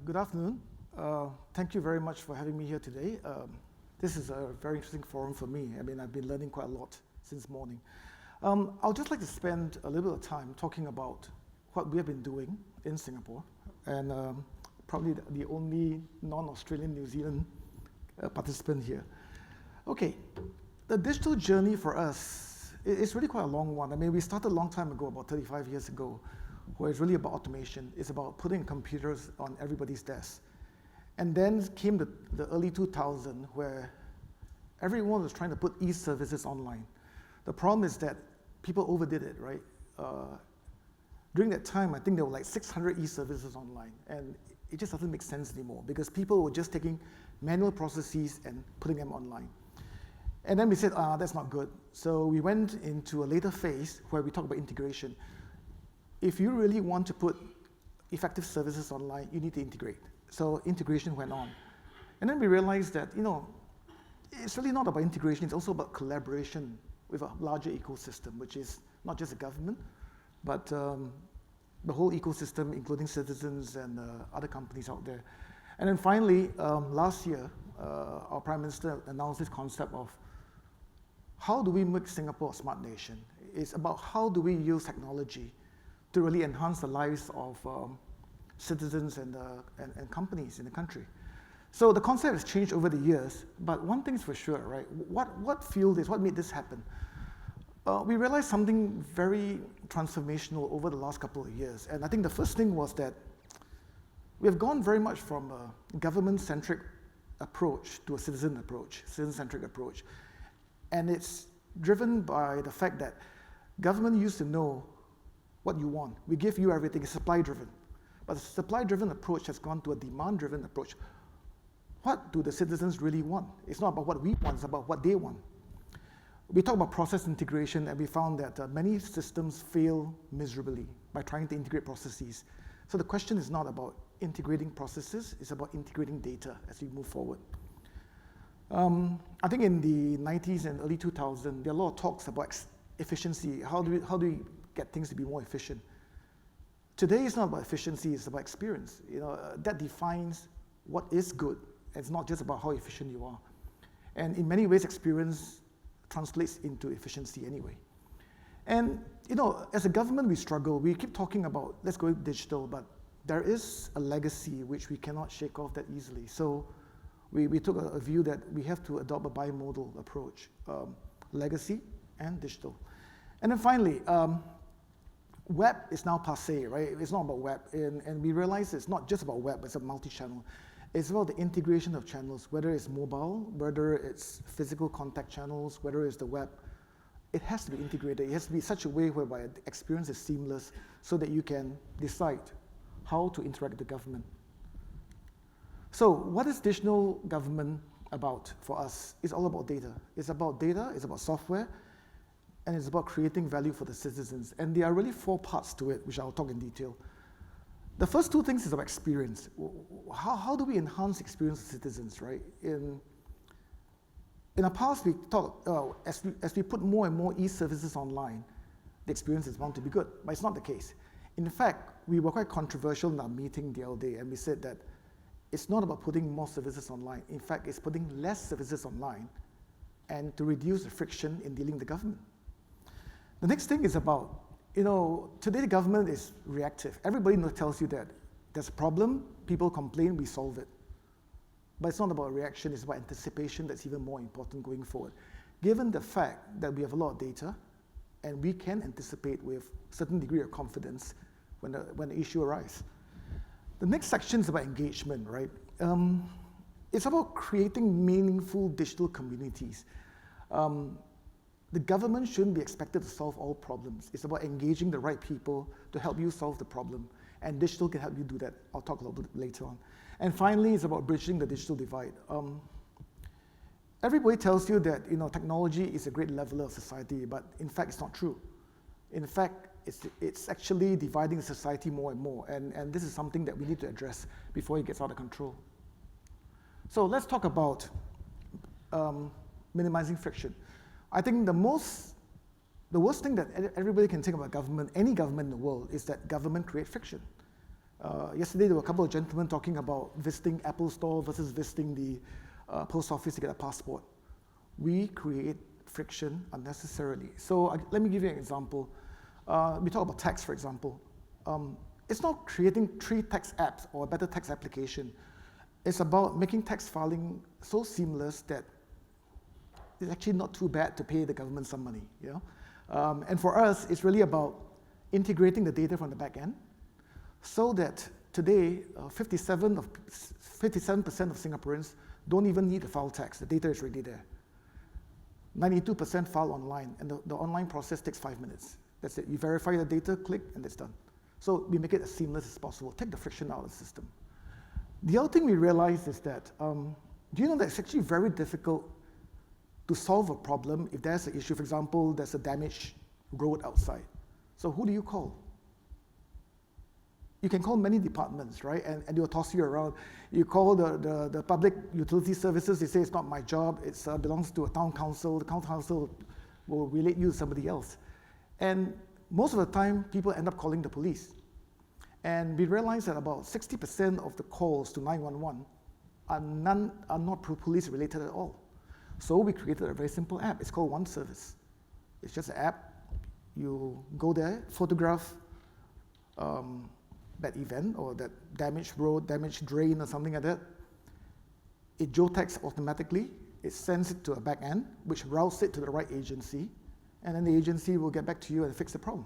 Good afternoon. Thank you very much for having me here today. This is a very interesting forum for me. I mean, I've been learning quite a lot since morning. I'll just like to spend a little bit of time talking about what we have been doing in Singapore, and probably the only non-Australian New Zealand participant here. Okay, the digital journey for us is really quite a long one. I mean, we started a long time ago, about 35 years ago, where it's really about automation. It's about putting computers on everybody's desk. And then came the early 2000s, where everyone was trying to put e-services online. The problem is that people overdid it, right? During that time, I think there were like 600 e-services online, and it just doesn't make sense anymore because people were just taking manual processes and putting them online. And then we said, that's not good. So we went into a later phase where we talk about integration. If you really want to put effective services online, you need to integrate. So integration went on. And then we realized that, it's really not about integration, it's also about collaboration with a larger ecosystem, which is not just the government, but the whole ecosystem, including citizens and other companies out there. And then finally, last year, our Prime Minister announced this concept of how do we make Singapore a smart nation? It's about how do we use technology to really enhance the lives of citizens and companies in the country. So the concept has changed over the years, but one thing's for sure, right? What fueled this? What made this happen? We realized something very transformational over the last couple of years, and I think the first thing was that we have gone very much from a government-centric approach to a citizen-centric approach. And it's driven by the fact that government used to know what you want. We give you everything, it's supply-driven. But the supply-driven approach has gone to a demand-driven approach. What do the citizens really want? It's not about what we want, it's about what they want. We talk about process integration, and we found that many systems fail miserably by trying to integrate processes. So the question is not about integrating processes, it's about integrating data as we move forward. I think in the 90s and early 2000s, there are a lot of talks about efficiency. How do we get things to be more efficient? Today, it's not about efficiency, it's about experience. That defines what is good. It's not just about how efficient you are. And in many ways, experience translates into efficiency anyway. And as a government, we struggle. We keep talking about, let's go digital, but there is a legacy which we cannot shake off that easily. So we took a view that we have to adopt a bi-modal approach, legacy and digital. And then finally, web is now passé, right? It's not about web. And we realize it's not just about web, it's a multi-channel. It's about the integration of channels, whether it's mobile, whether it's physical contact channels, whether it's the web. It has to be integrated. It has to be such a way whereby the experience is seamless so that you can decide how to interact with the government. So what is digital government about for us? It's all about data. It's about software, and it's about creating value for the citizens. And there are really 4 parts to it, which I'll talk in detail. The first 2 things is about experience. How do we enhance experience of citizens, right? In the past, we thought, as we put more and more e-services online, the experience is bound to be good, but it's not the case. In fact, we were quite controversial in our meeting the other day, and we said that it's not about putting more services online. In fact, it's putting less services online and to reduce the friction in dealing with the government. The next thing is about, today the government is reactive. Everybody tells you that there's a problem, people complain, we solve it. But it's not about reaction, it's about anticipation that's even more important going forward. Given the fact that we have a lot of data, and we can anticipate with a certain degree of confidence when the issue arises. The next section is about engagement, right? It's about creating meaningful digital communities. The government shouldn't be expected to solve all problems. It's about engaging the right people to help you solve the problem. And digital can help you do that. I'll talk a little bit later on. And finally, it's about bridging the digital divide. Everybody tells you that technology is a great leveler of society, but in fact, it's not true. In fact, it's actually dividing the society more and more. And this is something that we need to address before it gets out of control. So let's talk about minimizing friction. I think the worst thing that everybody can think about government, any government in the world, is that government creates friction. Yesterday, there were a couple of gentlemen talking about visiting Apple Store versus visiting the post office to get a passport. We create friction unnecessarily. So let me give you an example. We talk about tax, for example. It's not creating 3 tax apps or a better tax application. It's about making tax filing so seamless that it's actually not too bad to pay the government some money. You know? And for us, it's really about integrating the data from the back end so that today, 57% of Singaporeans don't even need to file tax. The data is already there. 92% file online, and the online process takes 5 minutes. That's it. You verify the data, click, and it's done. So we make it as seamless as possible. Take the friction out of the system. The other thing we realized is that, do you know that it's actually very difficult to solve a problem if there's an issue? For example, there's a damaged road outside. So who do you call? You can call many departments, right? And they'll toss you around. You call the public utility services, they say it's not my job, it belongs to a town council. The town council will relate you to somebody else. And most of the time, people end up calling the police. And we realized that about 60% of the calls to 911 are not police related at all. So we created a very simple app. It's called One Service. It's just an app. You go there, photograph that event or that damaged road, damaged drain or something like that. It geotags automatically. It sends it to a back end, which routes it to the right agency, and then the agency will get back to you and fix the problem.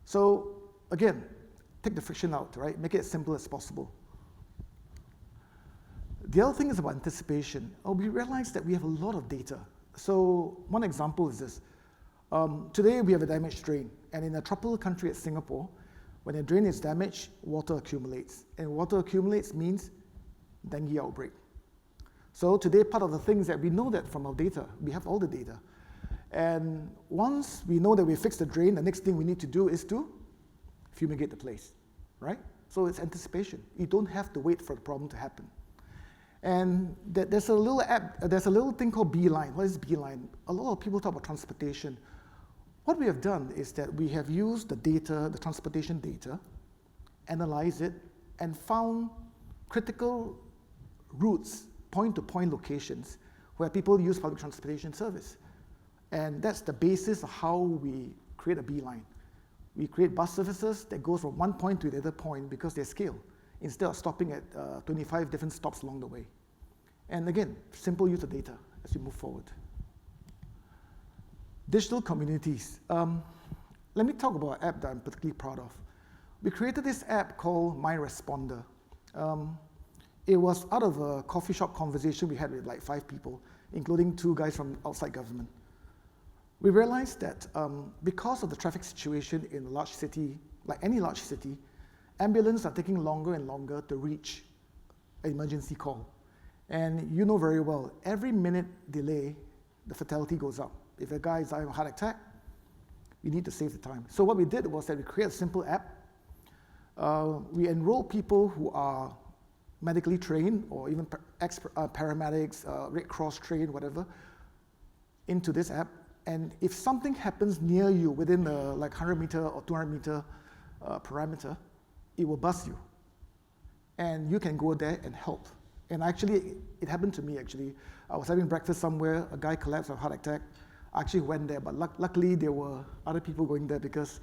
So again, take the friction out, right? Make it as simple as possible. The other thing is about anticipation. We realized that we have a lot of data. So one example is this. Today we have a damaged drain, and in a tropical country at Singapore, when a drain is damaged, water accumulates. And water accumulates means dengue outbreak. So today, part of the things that we know that from our data, we have all the data. And once we know that we fixed the drain, the next thing we need to do is to fumigate the place, right? So it's anticipation. You don't have to wait for the problem to happen. And there's a little app, there's a little thing called Beeline. What is Beeline? A lot of people talk about transportation. What we have done is that we have used the data, the transportation data, analyzed it, and found critical routes, point-to-point locations, where people use public transportation service. And that's the basis of how we create a Beeline. We create bus services that goes from one point to the other point because they scale, instead of stopping at 25 different stops along the way. And again, simple use of data as we move forward. Digital communities. Let me talk about an app that I'm particularly proud of. We created this app called My Responder. It was out of a coffee shop conversation we had with like 5 people, including 2 guys from outside government. We realized that because of the traffic situation in a large city, like any large city, ambulances are taking longer and longer to reach an emergency call. And you know very well, every minute delay, the fatality goes up. If a guy is dying of a heart attack, we need to save the time. So what we did was that we created a simple app. We enroll people who are medically trained or even paramedics, Red Cross trained, whatever, into this app. And if something happens near you within the like 100 meter or 200 meter parameter, it will buzz you. And you can go there and help. And actually, it happened to me actually. I was having breakfast somewhere, a guy collapsed of a heart attack. I actually went there, but luckily there were other people going there because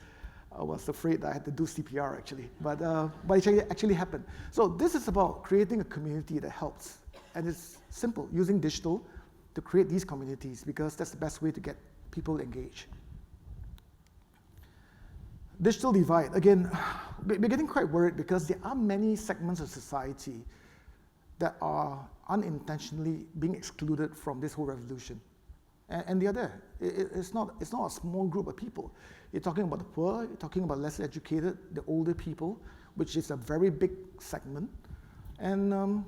I was afraid that I had to do CPR actually. But it actually happened. So this is about creating a community that helps. And it's simple, using digital to create these communities because that's the best way to get people engaged. Digital divide. Again, we're getting quite worried because there are many segments of society that are unintentionally being excluded from this whole revolution. And they are there. It's not a small group of people. You're talking about the poor, you're talking about less educated, the older people, which is a very big segment. And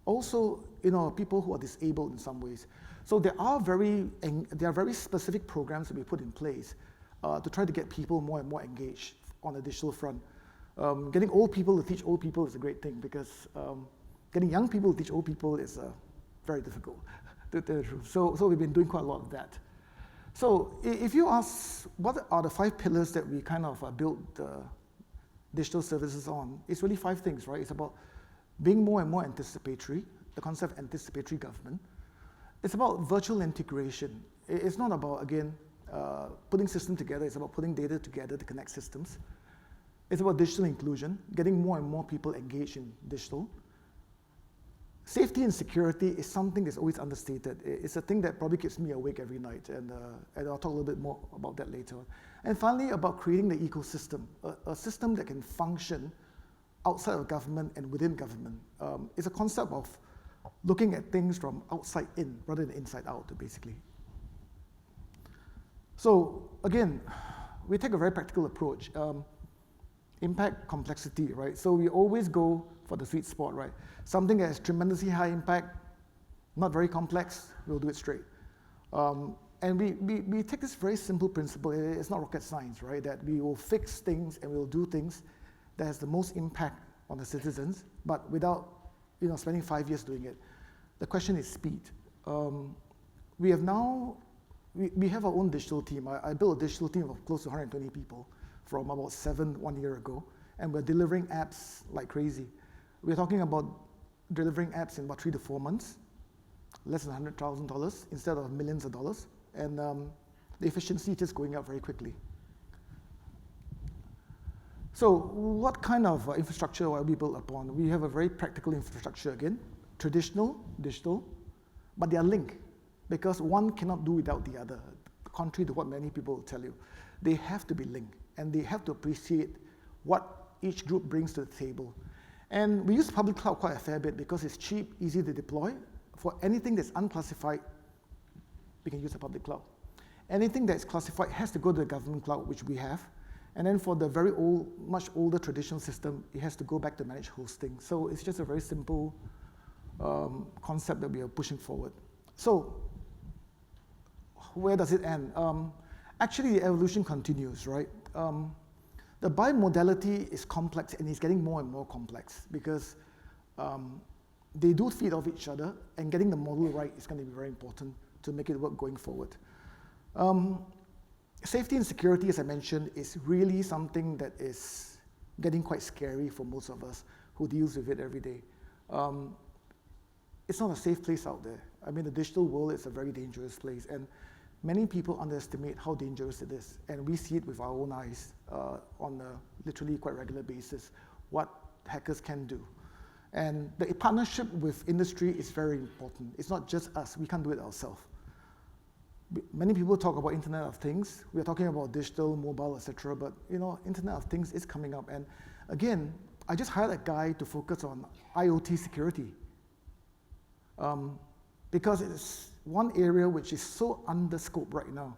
also, people who are disabled in some ways. So there are very specific programs that we put in place to try to get people more and more engaged on the digital front. Getting old people to teach old people is a great thing because getting young people to teach old people is very difficult. So we've been doing quite a lot of that. So if you ask, what are the 5 pillars that we kind of built digital services on, it's really 5 things, right? It's about being more and more anticipatory, the concept of anticipatory government. It's about virtual integration. It's not about, again, putting systems together. It's about putting data together to connect systems. It's about digital inclusion, getting more and more people engaged in digital. Safety and security is something that's always understated. It's a thing that probably keeps me awake every night, and I'll talk a little bit more about that later on. And finally, about creating the ecosystem, a system that can function outside of government and within government. It's a concept of looking at things from outside in rather than inside out, basically. So again, we take a very practical approach. Impact, complexity, right? So we always go for the sweet spot, right? Something that has tremendously high impact, not very complex, we'll do it straight. And we take this very simple principle, it's not rocket science, right? That we will fix things and we'll do things that has the most impact on the citizens, but without spending 5 years doing it. The question is speed. We have our own digital team. I built a digital team of close to 120 people from about 7 1 year ago, and we're delivering apps like crazy. We're talking about delivering apps in about 3 to 4 months, less than $100,000 instead of millions of dollars, and the efficiency is just going up very quickly. So what kind of infrastructure are we built upon? We have a very practical infrastructure again, traditional, digital, but they are linked because one cannot do without the other, contrary to what many people will tell you. They have to be linked, and they have to appreciate what each group brings to the table. And we use public cloud quite a fair bit because it's cheap, easy to deploy. For anything that's unclassified, we can use the public cloud. Anything that's classified has to go to the government cloud, which we have. And then for the very old, much older traditional system, it has to go back to managed hosting. So it's just a very simple concept that we are pushing forward. So where does it end? Actually, the evolution continues, right? The bi-modality is complex, and it's getting more and more complex because they do feed off each other, and getting the model right is going to be very important to make it work going forward. Safety and security, as I mentioned, is really something that is getting quite scary for most of us who deals with it every day. It's not a safe place out there. I mean, the digital world is a very dangerous place, and many people underestimate how dangerous it is, and we see it with our own eyes on a literally quite regular basis, what hackers can do. And the partnership with industry is very important. It's not just us, we can't do it ourselves. Many people talk about Internet of Things. We're talking about digital, mobile, etc. But Internet of Things is coming up. And again, I just hired a guy to focus on IoT security because it's one area which is so under scope right now.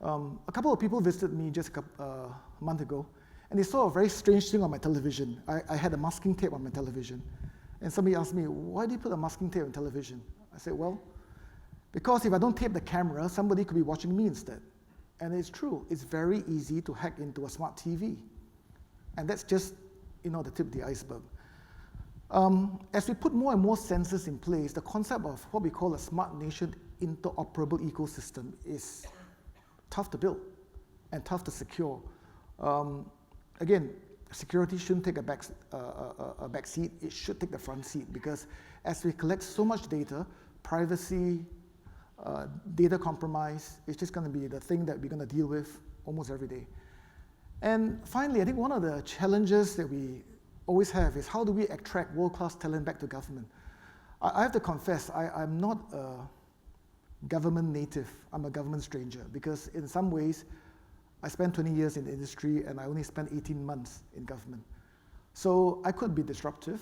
A couple of people visited me just a month ago, and they saw a very strange thing on my television. I had a masking tape on my television. And somebody asked me, why do you put a masking tape on television? I said, well, because if I don't tape the camera, somebody could be watching me instead. And it's true. It's very easy to hack into a smart TV. And that's just the tip of the iceberg. As we put more and more sensors in place, the concept of what we call a smart nation interoperable ecosystem is tough to build and tough to secure. Again, security shouldn't take a back seat. It should take the front seat because as we collect so much data, privacy, data compromise, it's just going to be the thing that we're going to deal with almost every day. And finally, I think one of the challenges that we always have is how do we attract world-class talent back to government? I have to confess, I'm not a government native. I'm a government stranger because in some ways, I spent 20 years in the industry and I only spent 18 months in government. So I could be disruptive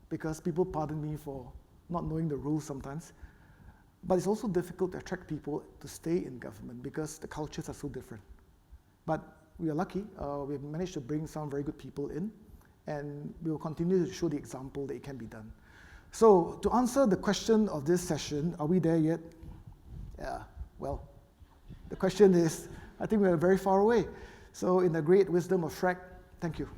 because people pardon me for not knowing the rules sometimes. But it's also difficult to attract people to stay in government because the cultures are so different. But we are lucky. We've managed to bring some very good people in, and we will continue to show the example that it can be done. So to answer the question of this session, are we there yet? Yeah, well, the question is, I think we're very far away. So in the great wisdom of Fran, thank you.